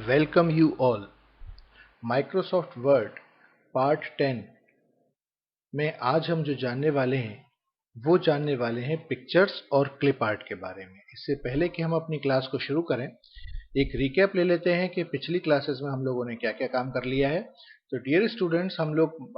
Welcome you all. Microsoft word part 10 में आज हम जो जानने वाले हैं वो जानने वाले हैं पिक्चर्स और क्लिप आर्ट के बारे में। इससे पहले कि हम अपनी क्लास को शुरू करें, एक रिकैप ले लेते हैं कि पिछली क्लासेस में हम लोगों ने क्या क्या काम कर लिया है। तो डियर स्टूडेंट्स, हम लोग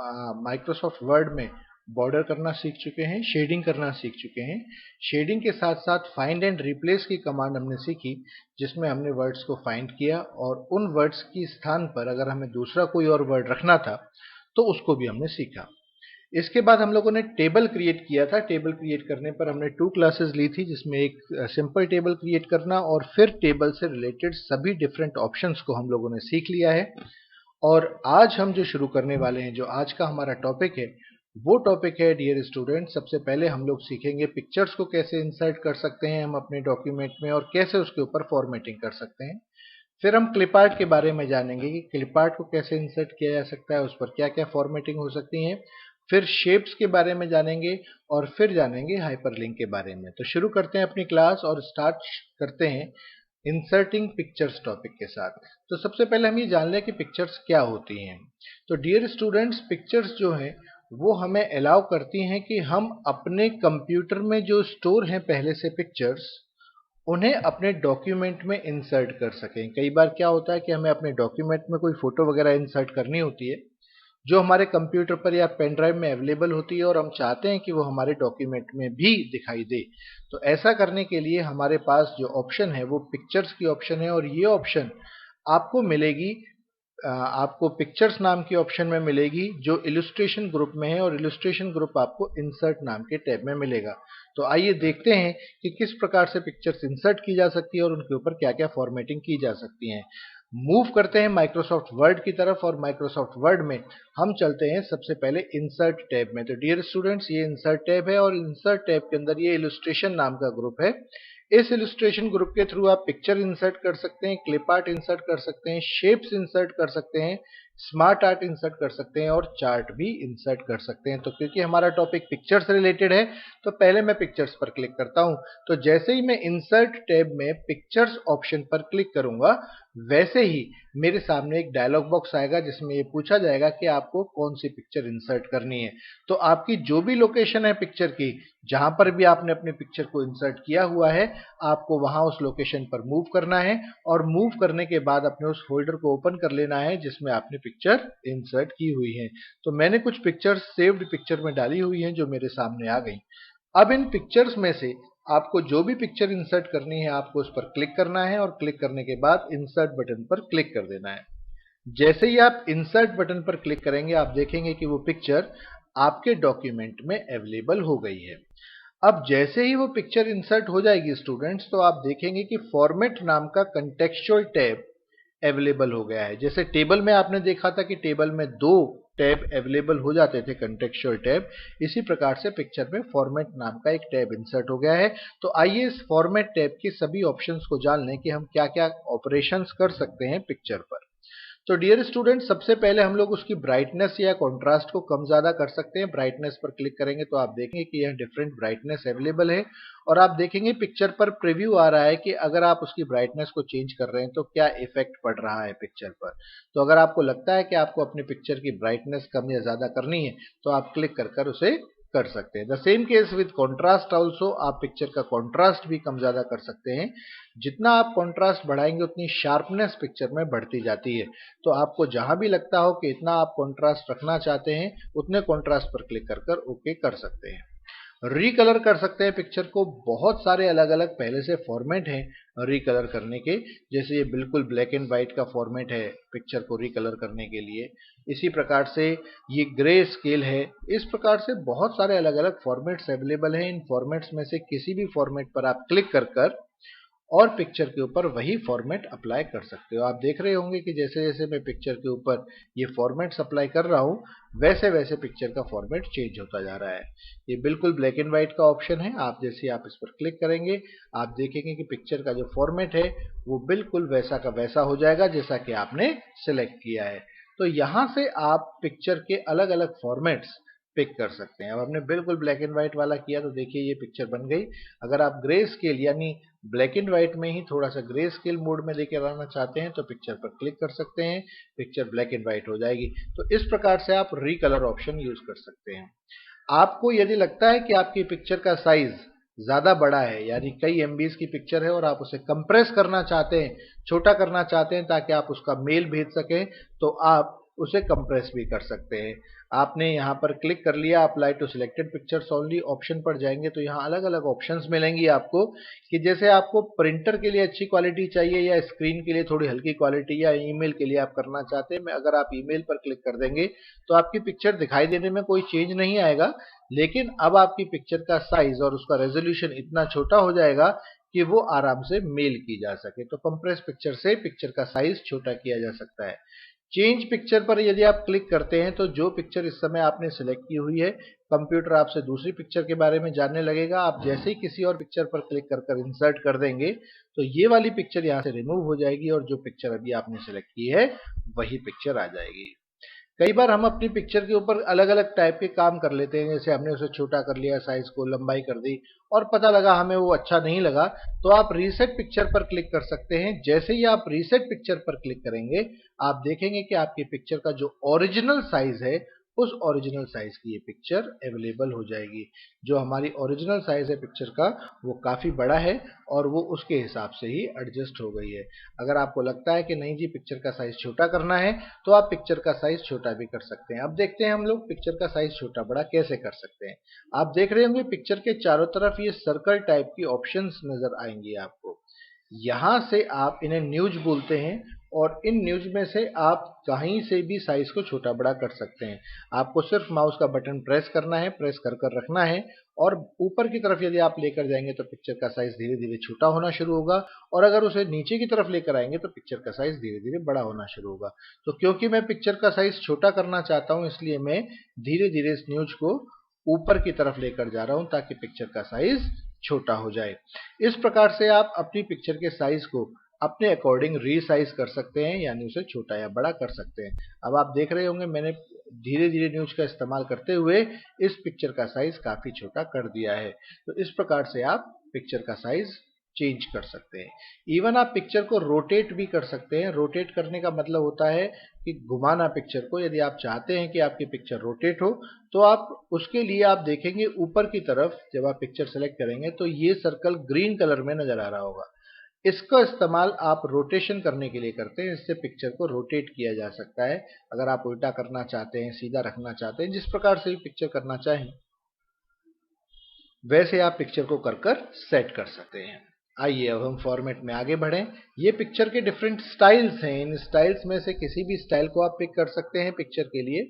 माइक्रोसॉफ्ट वर्ड में बॉर्डर करना सीख चुके हैं, शेडिंग करना सीख चुके हैं। शेडिंग के साथ साथ फाइंड एंड रिप्लेस की कमांड हमने सीखी, जिसमें हमने वर्ड्स को फाइंड किया और उन वर्ड्स की स्थान पर अगर हमें दूसरा कोई और वर्ड रखना था तो उसको भी हमने सीखा। इसके बाद हम लोगों ने टेबल क्रिएट किया था। टेबल क्रिएट करने पर हमने 2 क्लासेस ली थी, जिसमें एक सिंपल टेबल क्रिएट करना और फिर टेबल से रिलेटेड सभी डिफरेंट ऑप्शंस को हम लोगों ने सीख लिया है। और आज हम जो शुरू करने वाले हैं, जो आज का हमारा टॉपिक है, वो टॉपिक है डियर स्टूडेंट, सबसे पहले हम लोग सीखेंगे पिक्चर्स को कैसे इंसर्ट कर सकते हैं हम अपने डॉक्यूमेंट में और कैसे उसके ऊपर फॉर्मेटिंग कर सकते हैं। फिर हम क्लिप आर्ट के बारे में जानेंगे कि क्लिप आर्ट को कैसे इंसर्ट किया जा सकता है, उस पर क्या क्या फॉर्मेटिंग हो सकती है। फिर शेप्स के बारे में जानेंगे और फिर जानेंगे हाइपरलिंक के बारे में। तो शुरू करते हैं अपनी क्लास और स्टार्ट करते हैं इंसर्टिंग पिक्चर्स टॉपिक के साथ। तो सबसे पहले हम ये जान लें कि पिक्चर्स क्या होती हैं। तो डियर स्टूडेंट्स, पिक्चर्स जो हैं वो हमें अलाउ करती हैं कि हम अपने कंप्यूटर में जो स्टोर हैं पहले से पिक्चर्स, उन्हें अपने डॉक्यूमेंट में इंसर्ट कर सकें। कई बार क्या होता है कि हमें अपने डॉक्यूमेंट में कोई फोटो वगैरह इंसर्ट करनी होती है जो हमारे कंप्यूटर पर या पेन ड्राइव में अवेलेबल होती है और हम चाहते हैं कि वो हमारे डॉक्यूमेंट में भी दिखाई दे। तो ऐसा करने के लिए हमारे पास जो ऑप्शन है वो पिक्चर्स की ऑप्शन है और ये ऑप्शन आपको मिलेगी, आपको पिक्चर्स नाम की ऑप्शन में मिलेगी जो इलस्ट्रेशन ग्रुप में है, और इलस्ट्रेशन ग्रुप आपको इंसर्ट नाम के टैब में मिलेगा। तो आइए देखते हैं कि किस प्रकार से पिक्चर्स इंसर्ट की जा सकती है और उनके ऊपर क्या क्या फॉर्मेटिंग की जा सकती है। मूव करते हैं माइक्रोसॉफ्ट वर्ड की तरफ और माइक्रोसॉफ्ट वर्ड में हम चलते हैं सबसे पहले इंसर्ट टैब में। तो डियर स्टूडेंट्स, ये इंसर्ट टैब है और इंसर्ट टैब के अंदर ये इलस्ट्रेशन नाम का ग्रुप है। इस इलस्ट्रेशन ग्रुप के थ्रू आप पिक्चर इंसर्ट कर सकते हैं, क्लिप आर्ट इंसर्ट कर सकते हैं, शेप्स इंसर्ट कर सकते हैं, स्मार्ट आर्ट इंसर्ट कर सकते हैं और चार्ट भी इंसर्ट कर सकते हैं। तो क्योंकि हमारा टॉपिक पिक्चर से रिलेटेड है तो पहले मैं पिक्चर्स पर क्लिक करता हूं। तो जैसे ही मैं इंसर्ट टैब में पिक्चर्स ऑप्शन पर क्लिक करूंगा, वैसे ही मेरे सामने एक डायलॉग बॉक्स आएगा जिसमें ये पूछा जाएगा कि आपको कौन सी पिक्चर इंसर्ट करनी है। तो आपकी जो भी लोकेशन है पिक्चर की, जहां पर भी आपने अपने पिक्चर को इंसर्ट किया हुआ है, आपको वहां उस लोकेशन पर मूव करना है और मूव करने के बाद अपने उस फोल्डर को ओपन कर लेना है जिसमें आपने पिक्चर इंसर्ट की हुई है। तो मैंने कुछ पिक्चर्स सेव्ड पिक्चर में डाली हुई हैं जो मेरे सामने आ गई। अब इन पिक्चर्स में से आपको जो भी पिक्चर इंसर्ट करनी है, आपको उस पर क्लिक करना है और क्लिक करने के बाद इंसर्ट बटन पर क्लिक कर देना है। जैसे ही आप इंसर्ट बटन पर क्लिक करेंगे, आप देखेंगे कि वो पिक्चर आपके डॉक्यूमेंट में अवेलेबल हो गई है। अब जैसे ही वो पिक्चर इंसर्ट हो जाएगी स्टूडेंट्स, तो आप देखेंगे कि फॉर्मेट नाम का कंटेक्चुअल टैब अवेलेबल हो गया है। जैसे टेबल में आपने देखा था कि टेबल में 2 टैब अवेलेबल हो जाते थे, कंटेक्चुअल टैब, इसी प्रकार से पिक्चर में फॉर्मेट नाम का एक टैब इंसर्ट हो गया है। तो आइए इस फॉर्मेट टैब के सभी ऑप्शंस को जान लें कि हम क्या क्या ऑपरेशंस कर सकते हैं पिक्चर पर। तो डियर स्टूडेंट, सबसे पहले हम लोग उसकी ब्राइटनेस या कॉन्ट्रास्ट को कम ज्यादा कर सकते हैं। ब्राइटनेस पर क्लिक करेंगे तो आप देखेंगे कि यह डिफरेंट ब्राइटनेस अवेलेबल है और आप देखेंगे पिक्चर पर प्रीव्यू आ रहा है कि अगर आप उसकी ब्राइटनेस को चेंज कर रहे हैं तो क्या इफेक्ट पड़ रहा है पिक्चर पर। तो अगर आपको लगता है कि आपको अपनी पिक्चर की ब्राइटनेस कम या ज्यादा करनी है तो आप क्लिक कर कर उसे कर सकते हैं। The same case with contrast also, आप पिक्चर का कॉन्ट्रास्ट भी कम ज्यादा कर सकते हैं। जितना आप कॉन्ट्रास्ट बढ़ाएंगे उतनी शार्पनेस पिक्चर में बढ़ती जाती है। तो आपको जहां भी लगता हो कि इतना आप कॉन्ट्रास्ट रखना चाहते हैं, उतने कॉन्ट्रास्ट पर क्लिक कर कर ओके कर सकते हैं। रिकलर कर सकते हैं पिक्चर को। बहुत सारे अलग अलग पहले से फॉर्मेट हैं रिकलर करने के। जैसे ये बिल्कुल ब्लैक एंड व्हाइट का फॉर्मेट है पिक्चर को रिकलर करने के लिए, इसी प्रकार से ये ग्रे स्केल है। इस प्रकार से बहुत सारे अलग अलग फॉर्मेट्स अवेलेबल हैं। इन फॉर्मेट्स में से किसी भी फॉर्मेट पर आप क्लिक कर कर और पिक्चर के ऊपर वही फॉर्मेट अप्लाई कर सकते हो। आप देख रहे होंगे कि जैसे जैसे मैं पिक्चर के ऊपर ये फॉर्मेट्स अप्लाई कर रहा हूँ, वैसे वैसे पिक्चर का फॉर्मेट चेंज होता जा रहा है। ये बिल्कुल ब्लैक एंड व्हाइट का ऑप्शन है। आप जैसे आप इस पर क्लिक करेंगे, आप देखेंगे कि पिक्चर का जो फॉर्मेट है वो बिल्कुल वैसा का वैसा हो जाएगा जैसा कि आपने सिलेक्ट किया है। तो यहाँ से आप पिक्चर के अलग अलग फॉर्मेट्स पिक कर सकते हैं। अब हमने बिल्कुल ब्लैक एंड व्हाइट वाला किया तो देखिए ये पिक्चर बन गई। अगर आप ग्रे स्केल यानी ब्लैक एंड व्हाइट में ही थोड़ा सा ग्रे स्केल मोड में लेकर आना चाहते हैं तो पिक्चर पर क्लिक कर सकते हैं, पिक्चर ब्लैक एंड व्हाइट हो जाएगी। तो इस प्रकार से आप रिकलर ऑप्शन यूज कर सकते हैं। आपको यदि लगता है कि आपकी पिक्चर का साइज ज्यादा बड़ा है, यानी कई एमबीज की पिक्चर है और आप उसे कंप्रेस करना चाहते हैं, छोटा करना चाहते हैं ताकि आप उसका मेल भेज सकें, तो आप उसे कंप्रेस भी कर सकते हैं। आपने यहाँ पर क्लिक कर लिया, apply to selected pictures only option पर जाएंगे तो यहाँ अलग अलग ऑप्शंस मिलेंगी आपको, कि जैसे आपको प्रिंटर के लिए अच्छी क्वालिटी चाहिए या स्क्रीन के लिए थोड़ी हल्की क्वालिटी या ईमेल के लिए आप करना चाहते हैं। अगर आप ईमेल पर क्लिक कर देंगे तो आपकी पिक्चर दिखाई देने में कोई चेंज नहीं आएगा, लेकिन अब आपकी पिक्चर का साइज और उसका रेजोल्यूशन इतना छोटा हो जाएगा कि वो आराम से मेल की जा सके। तो कंप्रेस पिक्चर से पिक्चर का साइज छोटा किया जा सकता है। चेंज पिक्चर पर यदि आप क्लिक करते हैं तो जो पिक्चर इस समय आपने सेलेक्ट की हुई है, कंप्यूटर आपसे दूसरी पिक्चर के बारे में जानने लगेगा। आप जैसे ही किसी और पिक्चर पर क्लिक कर इंसर्ट कर देंगे तो ये वाली पिक्चर यहाँ से रिमूव हो जाएगी और जो पिक्चर अभी आपने सेलेक्ट की है वही पिक्चर आ जाएगी। कई बार हम अपनी पिक्चर के ऊपर अलग अलग टाइप के काम कर लेते हैं, जैसे हमने उसे छोटा कर लिया, साइज को लंबाई कर दी और पता लगा हमें वो अच्छा नहीं लगा, तो आप रीसेट पिक्चर पर क्लिक कर सकते हैं। जैसे ही आप रीसेट पिक्चर पर क्लिक करेंगे आप देखेंगे कि आपकी पिक्चर का जो ओरिजिनल साइज है उस ओरिजिनल साइज की ये पिक्चर अवेलेबल हो जाएगी। जो हमारी ओरिजिनल साइज है पिक्चर का वो काफी बड़ा है और वो उसके हिसाब से ही एडजस्ट हो गई है। अगर आपको लगता है कि नहीं जी पिक्चर का साइज छोटा करना है तो आप पिक्चर का साइज छोटा भी कर सकते हैं। अब देखते हैं हम लोग पिक्चर का साइज छोटा बड़ा कैसे कर सकते हैं। आप देख रहे होंगे पिक्चर के चारों तरफ ये सर्कल टाइप की ऑप्शंस नजर आएंगी आपको। यहां से आप इन्हें न्यूज बोलते हैं और इन न्यूज में से आप कहीं से भी साइज को छोटा बड़ा कर सकते हैं। आपको सिर्फ माउस का बटन प्रेस करना है, प्रेस कर कर रखना है और ऊपर की तरफ यदि आप लेकर जाएंगे तो पिक्चर का साइज धीरे धीरे छोटा होना शुरू होगा और अगर उसे नीचे की तरफ लेकर आएंगे तो पिक्चर का साइज धीरे धीरे बड़ा होना शुरू होगा। तो क्योंकि मैं पिक्चर का साइज छोटा करना चाहता हूं इसलिए मैं धीरे धीरे इस न्यूज को ऊपर की तरफ लेकर जा रहा हूं ताकि पिक्चर का साइज छोटा हो जाए। इस प्रकार से आप अपनी पिक्चर के साइज को अपने अकॉर्डिंग रीसाइज कर सकते हैं, यानी उसे छोटा या बड़ा कर सकते हैं। अब आप देख रहे होंगे मैंने धीरे धीरे न्यूज का इस्तेमाल करते हुए इस पिक्चर का साइज काफी छोटा कर दिया है। तो इस प्रकार से आप पिक्चर का साइज चेंज कर सकते हैं। इवन आप पिक्चर को रोटेट भी कर सकते हैं। रोटेट करने का मतलब होता है कि घुमाना पिक्चर को। यदि आप चाहते हैं कि आपकी पिक्चर रोटेट हो तो आप उसके लिए आप देखेंगे ऊपर की तरफ जब आप पिक्चर सेलेक्ट करेंगे तो ये सर्कल ग्रीन कलर में नजर आ रहा होगा। इसका इस्तेमाल आप रोटेशन करने के लिए करते हैं। इससे पिक्चर को रोटेट किया जा सकता है। अगर आप उल्टा करना चाहते हैं, सीधा रखना चाहते हैं, जिस प्रकार से भी पिक्चर करना चाहें वैसे आप पिक्चर को कर कर सेट कर सकते हैं। आइए अब हम फॉर्मेट में आगे बढ़ें। ये पिक्चर के डिफरेंट स्टाइल्स हैं। इन स्टाइल्स में से किसी भी स्टाइल को आप पिक कर सकते हैं। पिक्चर के लिए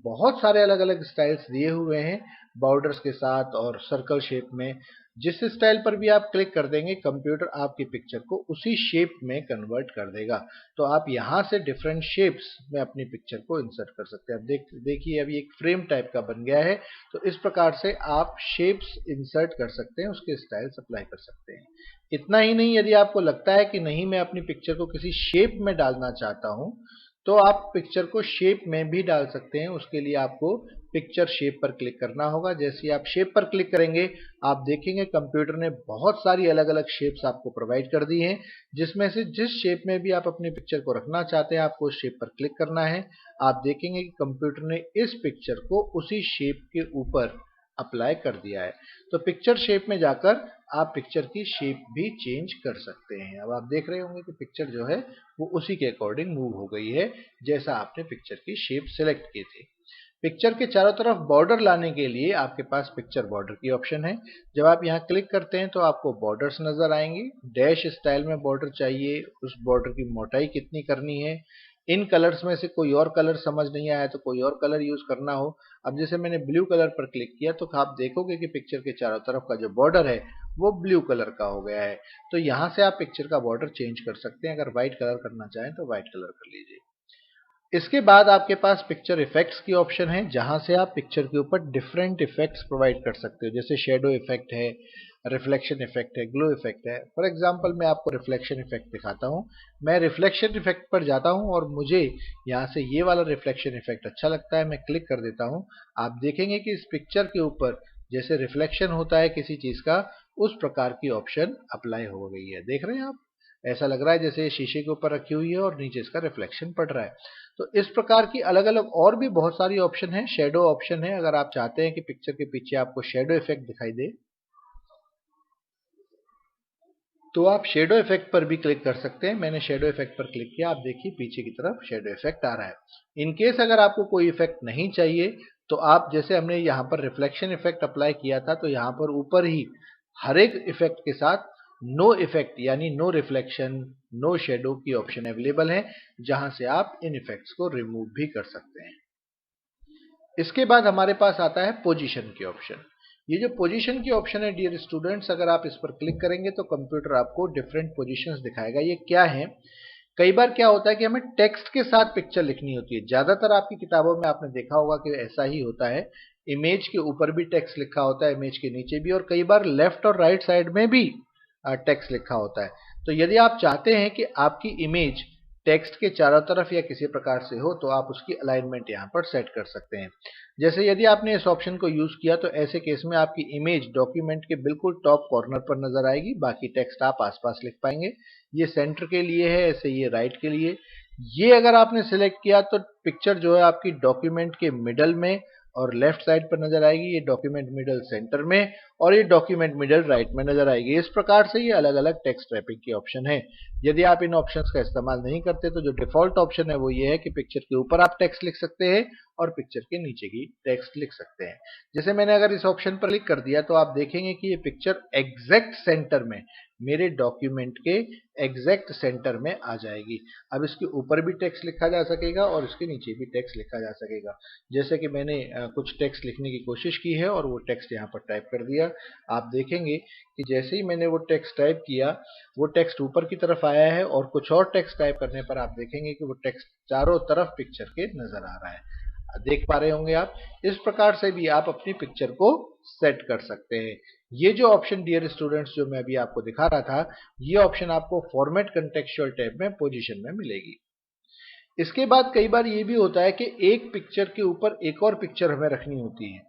बहुत सारे अलग अलग स्टाइल्स दिए हुए हैं बॉर्डर्स के साथ और सर्कल शेप में। जिस स्टाइल पर भी आप क्लिक कर देंगे कंप्यूटर आपकी पिक्चर को उसी शेप में कन्वर्ट कर देगा। तो आप यहाँ से डिफरेंट शेप्स में अपनी पिक्चर को इंसर्ट कर सकते हैं। अब देखिए अभी एक फ्रेम टाइप का बन गया है। तो इस प्रकार से आप शेप्स इंसर्ट कर सकते हैं, उसके स्टाइल्स अप्लाई कर सकते हैं। इतना ही नहीं, यदि आपको लगता है कि नहीं मैं अपनी पिक्चर को किसी शेप में डालना चाहता हूं तो आप पिक्चर को शेप में भी डाल सकते हैं। उसके लिए आपको पिक्चर शेप पर क्लिक करना होगा। जैसे ही आप शेप पर क्लिक करेंगे आप देखेंगे कंप्यूटर ने बहुत सारी अलग अलग शेप्स आपको प्रोवाइड कर दी हैं, जिसमें से जिस शेप में भी आप अपनी पिक्चर को रखना चाहते हैं आपको उस शेप पर क्लिक करना है। आप देखेंगे कि कंप्यूटर ने इस पिक्चर को उसी शेप के ऊपर अप्लाई कर दिया है। तो पिक्चर शेप में जाकर आप पिक्चर की शेप भी चेंज कर सकते हैं। अब आप देख रहे होंगे कि पिक्चर जो है वो उसी के अकॉर्डिंग मूव हो गई है जैसा आपने पिक्चर की शेप सेलेक्ट की थी। पिक्चर के चारों तरफ बॉर्डर लाने के लिए आपके पास पिक्चर बॉर्डर की ऑप्शन है। जब आप यहाँ क्लिक करते हैं तो आपको बॉर्डर्स नजर आएंगी। डैश स्टाइल में बॉर्डर चाहिए, उस बॉर्डर की मोटाई कितनी करनी है, इन कलर्स में से कोई और कलर समझ नहीं आया तो कोई और कलर यूज करना हो। अब जैसे मैंने ब्लू कलर पर क्लिक किया तो आप देखोगे कि पिक्चर के चारों तरफ का जो बॉर्डर है वो ब्लू कलर का हो गया है। तो यहाँ से आप पिक्चर का बॉर्डर चेंज कर सकते हैं। अगर व्हाइट कलर करना चाहें तो व्हाइट कलर कर लीजिए। इसके बाद आपके पास पिक्चर इफेक्ट्स की ऑप्शन है, जहां से आप पिक्चर के ऊपर डिफरेंट इफेक्ट्स प्रोवाइड कर सकते हो। जैसे शेडो इफेक्ट है, रिफ्लेक्शन इफेक्ट है, ग्लो इफेक्ट है। फॉर एग्जांपल मैं आपको रिफ्लेक्शन इफेक्ट दिखाता हूँ। मैं रिफ्लेक्शन इफेक्ट पर जाता हूँ और मुझे यहाँ से ये वाला रिफ्लेक्शन इफेक्ट अच्छा लगता है, मैं क्लिक कर देता हूँ। आप देखेंगे कि इस पिक्चर के ऊपर जैसे रिफ्लेक्शन होता है किसी चीज का, उस प्रकार की ऑप्शन अप्लाई हो गई है। देख रहे हैं आप, ऐसा लग रहा है जैसे शीशे के ऊपर रखी हुई है और नीचे इसका रिफ्लेक्शन पड़ रहा है। तो इस प्रकार की अलग अलग और भी बहुत सारी ऑप्शन है। शेडो ऑप्शन है, अगर आप चाहते हैं कि पिक्चर के पीछे आपको शेडो इफेक्ट दिखाई दे तो आप शेडो इफेक्ट पर भी क्लिक कर सकते हैं। मैंने शेडो इफेक्ट पर क्लिक किया, आप देखिए पीछे की तरफ शेडो इफेक्ट आ रहा है। इन केस अगर आपको कोई इफेक्ट नहीं चाहिए तो आप, जैसे हमने यहाँ पर रिफ्लेक्शन इफेक्ट अप्लाई किया था, तो यहाँ पर ऊपर ही हर एक इफेक्ट के साथ नो इफेक्ट यानी नो रिफ्लेक्शन, नो शेडो की ऑप्शन अवेलेबल है, जहां से आप इन इफेक्ट्स को रिमूव भी कर सकते हैं। इसके बाद हमारे पास आता है पोजीशन की ऑप्शन। ये जो पोजीशन की ऑप्शन है डियर स्टूडेंट्स, अगर आप इस पर क्लिक करेंगे तो कंप्यूटर आपको डिफरेंट पोजीशंस दिखाएगा। ये क्या है? कई बार क्या होता है कि हमें टेक्स्ट के साथ पिक्चर लिखनी होती है। ज्यादातर आपकी किताबों में आपने देखा होगा कि ऐसा ही होता है। इमेज के ऊपर भी टेक्स्ट लिखा होता है, इमेज के नीचे भी, और कई बार लेफ्ट और राइट साइड में भी टेक्स्ट लिखा होता है। तो यदि आप चाहते हैं कि आपकी इमेज टेक्स्ट के चारों तरफ या किसी प्रकार से हो, तो आप उसकी अलाइनमेंट यहाँ पर सेट कर सकते हैं। जैसे यदि आपने इस ऑप्शन को यूज किया तो ऐसे केस में आपकी इमेज डॉक्यूमेंट के बिल्कुल टॉप कॉर्नर पर नजर आएगी, बाकी टेक्स्ट आप आसपास लिख पाएंगे। ये सेंटर के लिए है, ऐसे ये राइट के लिए। ये अगर आपने सिलेक्ट किया तो पिक्चर जो है आपकी डॉक्यूमेंट के मिडल में और लेफ्ट साइड पर नजर आएगी, ये डॉक्यूमेंट मिडल सेंटर में, और ये डॉक्यूमेंट मिडल राइट में नजर आएगी। इस प्रकार से ये अलग अलग टेक्स्ट रैपिंग की ऑप्शन है। यदि आप इन ऑप्शंस का इस्तेमाल नहीं करते तो जो डिफॉल्ट ऑप्शन है वो ये है कि पिक्चर के ऊपर आप टेक्स्ट लिख सकते हैं और पिक्चर के नीचे की टेक्स्ट लिख सकते हैं। जैसे मैंने अगर इस ऑप्शन पर क्लिक कर दिया तो आप देखेंगे कि ये पिक्चर एग्जैक्ट सेंटर में, मेरे डॉक्यूमेंट के एग्जैक्ट सेंटर में आ जाएगी। अब इसके ऊपर भी टेक्स्ट लिखा जा सकेगा और इसके नीचे भी टेक्स्ट लिखा जा सकेगा। जैसे कि मैंने कुछ टेक्स्ट लिखने की कोशिश की है और वो टेक्स्ट यहाँ पर टाइप कर दिया। आप देखेंगे कि जैसे ही मैंने वो टेक्स्ट टाइप किया, वो टेक्स्ट ऊपर की तरफ आया है, और कुछ और टेक्स्ट टाइप करने पर आप देखेंगे कि वो टेक्स्ट चारों तरफ पिक्चर के नजर आ रहा है। देख पा रहे होंगे आप। इस प्रकार से भी आप अपनी पिक्चर को सेट कर सकते हैं। ये जो ऑप्शन डियर स्टूडेंट्स जो मैं अभी आपको दिखा रहा था, ये ऑप्शन आपको फॉर्मेट कंटेक्चुअल टैब में पोजीशन में मिलेगी। इसके बाद कई बार ये भी होता है कि एक पिक्चर के ऊपर एक और पिक्चर हमें रखनी होती है।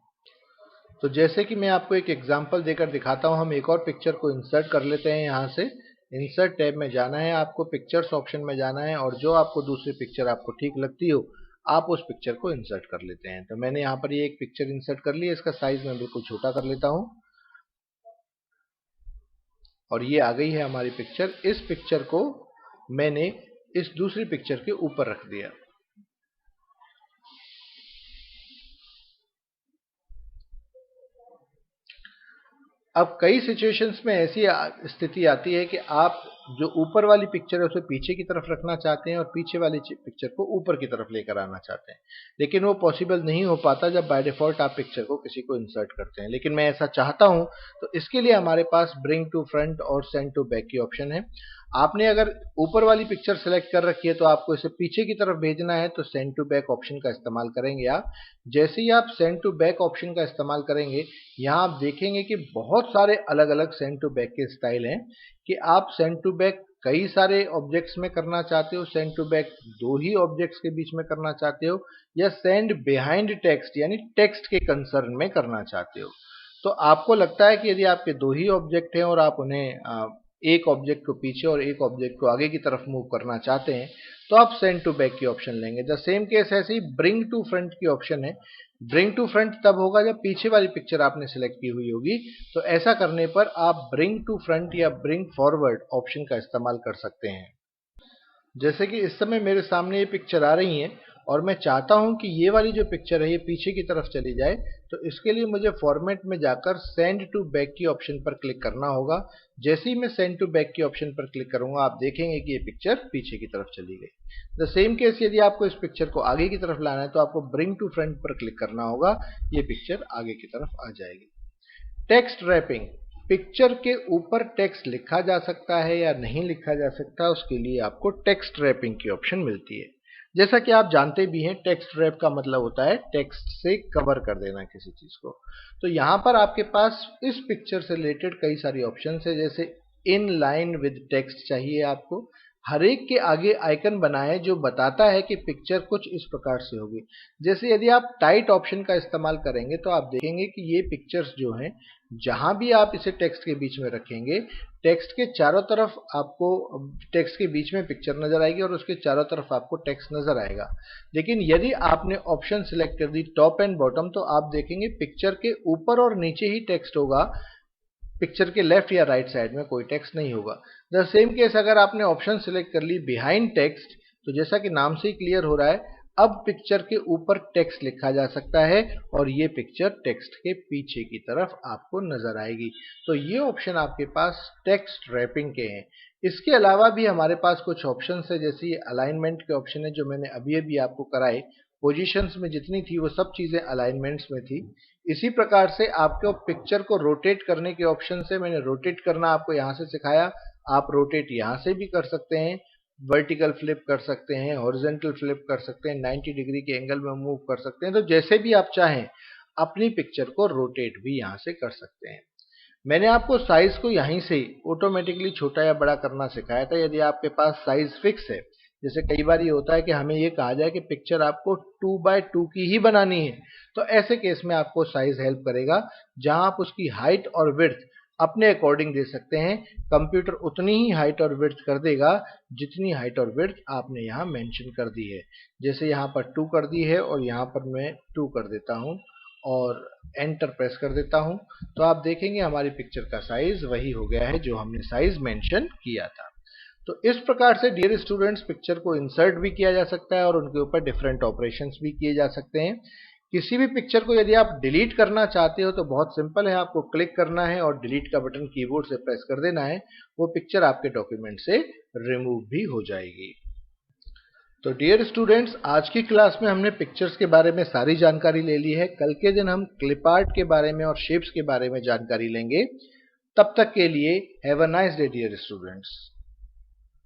तो जैसे कि मैं आपको एक एग्जांपल देकर दिखाता हूं, हम एक और पिक्चर को इंसर्ट कर लेते हैं। यहाँ से इंसर्ट टैब में जाना है, आपको पिक्चर्स ऑप्शन में जाना है, और जो आपको दूसरी पिक्चर आपको ठीक लगती हो आप उस पिक्चर को इंसर्ट कर लेते हैं। तो मैंने यहाँ पर ये एक पिक्चर इंसर्ट कर ली है, इसका साइज मैं बिल्कुल छोटा कर लेता हूँ, और ये आ गई है हमारी पिक्चर। इस पिक्चर को मैंने इस दूसरी पिक्चर के ऊपर रख दिया। अब कई सिचुएशंस में ऐसी स्थिति आती है कि आप जो ऊपर वाली पिक्चर है उसे पीछे की तरफ रखना चाहते हैं और पीछे वाली पिक्चर को ऊपर की तरफ लेकर आना चाहते हैं, लेकिन वो पॉसिबल नहीं हो पाता जब बाय डिफॉल्ट आप पिक्चर को किसी को इंसर्ट करते हैं। लेकिन मैं ऐसा चाहता हूं तो इसके लिए हमारे पास ब्रिंग टू फ्रंट और सेंड टू बैक की ऑप्शन है। आपने अगर ऊपर वाली पिक्चर सेलेक्ट कर रखी है तो आपको इसे पीछे की तरफ भेजना है, तो सेंड टू बैक ऑप्शन का इस्तेमाल करेंगे आप। जैसे ही आप सेंड टू बैक ऑप्शन का इस्तेमाल करेंगे, यहाँ आप देखेंगे कि बहुत सारे अलग अलग सेंड टू बैक के स्टाइल हैं, कि आप सेंड टू बैक कई सारे ऑब्जेक्ट्स में करना चाहते हो, सेंड टू बैक दो ही ऑब्जेक्ट्स के बीच में करना चाहते हो, या सेंड बिहाइंड टेक्स्ट यानी टेक्स्ट के कंसर्न में करना चाहते हो। तो आपको लगता है कि यदि आपके दो ही ऑब्जेक्ट हैं और आप उन्हें एक ऑब्जेक्ट को पीछे और एक ऑब्जेक्ट को आगे की तरफ मूव करना चाहते हैं, तो आप सेंड टू बैक की ऑप्शन लेंगे। द सेम केस ऐसे ही ब्रिंग टू फ्रंट की ऑप्शन है। ब्रिंग टू फ्रंट तब होगा जब पीछे वाली पिक्चर आपने सिलेक्ट की हुई होगी, तो ऐसा करने पर आप ब्रिंग टू फ्रंट या ब्रिंग फॉरवर्ड ऑप्शन का इस्तेमाल कर सकते हैं। जैसे कि इस समय मेरे सामने ये पिक्चर आ रही है और मैं चाहता हूं कि ये वाली जो पिक्चर है ये पीछे की तरफ चली जाए, तो इसके लिए मुझे फॉर्मेट में जाकर सेंड टू बैक की ऑप्शन पर क्लिक करना होगा। जैसे ही मैं सेंड टू बैक की ऑप्शन पर क्लिक करूंगा, आप देखेंगे कि ये पिक्चर पीछे की तरफ चली गई। द सेम केस यदि आपको इस पिक्चर को आगे की तरफ लाना है तो आपको ब्रिंग टू फ्रंट पर क्लिक करना होगा, ये पिक्चर आगे की तरफ आ जाएगी। टेक्स्ट रैपिंग, पिक्चर के ऊपर टेक्स्ट लिखा जा सकता है या नहीं लिखा जा सकता, उसके लिए आपको टेक्स्ट रैपिंग की ऑप्शन मिलती है। जैसा कि आप जानते भी हैं, टेक्स्ट रैप का मतलब होता है टेक्स्ट से कवर कर देना किसी चीज को। तो यहाँ पर आपके पास इस पिक्चर से रिलेटेड कई सारी ऑप्शंस है, जैसे इन लाइन विद टेक्स्ट चाहिए आपको। हर एक के आगे आइकन बनाए जो बताता है कि पिक्चर कुछ इस प्रकार से होगी। जैसे यदि आप टाइट ऑप्शन का इस्तेमाल करेंगे तो आप देखेंगे कि ये पिक्चर्स जो हैं, जहां भी आप इसे टेक्स्ट के बीच में रखेंगे, टेक्स्ट के चारों तरफ आपको टेक्स्ट के बीच में पिक्चर नजर आएगी और उसके चारों तरफ आपको टेक्स्ट नजर आएगा। लेकिन यदि आपने ऑप्शन सिलेक्ट कर दी टॉप एंड बॉटम, तो आप देखेंगे पिक्चर के ऊपर और नीचे ही टेक्स्ट होगा, पिक्चर के लेफ्ट या राइट साइड में कोई टेक्स्ट नहीं होगा। द सेम केस अगर आपने ऑप्शन सिलेक्ट कर ली बिहाइंड टेक्स्ट, तो जैसा कि नाम से ही क्लियर हो रहा है, अब पिक्चर के ऊपर टेक्स्ट लिखा जा सकता है और ये पिक्चर टेक्स्ट के पीछे की तरफ आपको नजर आएगी। तो ये ऑप्शन आपके पास टेक्स्ट रैपिंग के हैं। इसके अलावा भी हमारे पास कुछ ऑप्शन है, जैसे ये अलाइनमेंट के ऑप्शन है जो मैंने अभी अभी आपको कराए। पोजीशंस में जितनी थी वो सब चीजें अलाइनमेंट्स में थी। इसी प्रकार से आपको पिक्चर को रोटेट करने के ऑप्शन से, मैंने रोटेट करना आपको यहाँ से सिखाया। आप रोटेट यहाँ से भी कर सकते हैं, वर्टिकल फ्लिप कर सकते हैं, हॉरिजॉन्टल फ्लिप कर सकते हैं, 90 डिग्री के एंगल में मूव कर सकते हैं। तो जैसे भी आप चाहें अपनी पिक्चर को रोटेट भी यहाँ से कर सकते हैं। मैंने आपको साइज को यहीं से ऑटोमेटिकली छोटा या बड़ा करना सिखाया था। यदि आपके पास साइज फिक्स है, जैसे कई बार ये होता है कि हमें ये कहा जाए कि पिक्चर आपको 2x2 की ही बनानी है, तो ऐसे केस में आपको साइज हेल्प करेगा, जहां आप उसकी हाइट और विड्थ अपने अकॉर्डिंग दे सकते हैं। कंप्यूटर उतनी ही हाइट और विड्थ कर देगा जितनी हाइट और विड्थ आपने यहाँ मेंशन कर दी है। जैसे यहाँ पर 2 कर दी है और यहाँ पर मैं 2 कर देता हूँ और एंटर प्रेस कर देता हूं, तो आप देखेंगे हमारी पिक्चर का साइज वही हो गया है जो हमने साइज मेंशन किया था। तो इस प्रकार से डियर स्टूडेंट्स, पिक्चर को इंसर्ट भी किया जा सकता है और उनके ऊपर डिफरेंट ऑपरेशंस भी किए जा सकते हैं। किसी भी पिक्चर को यदि आप डिलीट करना चाहते हो तो बहुत सिंपल है, आपको क्लिक करना है और डिलीट का बटन कीबोर्ड से प्रेस कर देना है। वो पिक्चर आपके डॉक्यूमेंट से रिमूव भी हो जाएगी। तो डियर स्टूडेंट्स, आज की क्लास में हमने पिक्चर्स के बारे में सारी जानकारी ले ली है। कल के दिन हम क्लिप आर्ट के बारे में और शेप्स के बारे में जानकारी लेंगे। तब तक के लिए have a nice day dear students.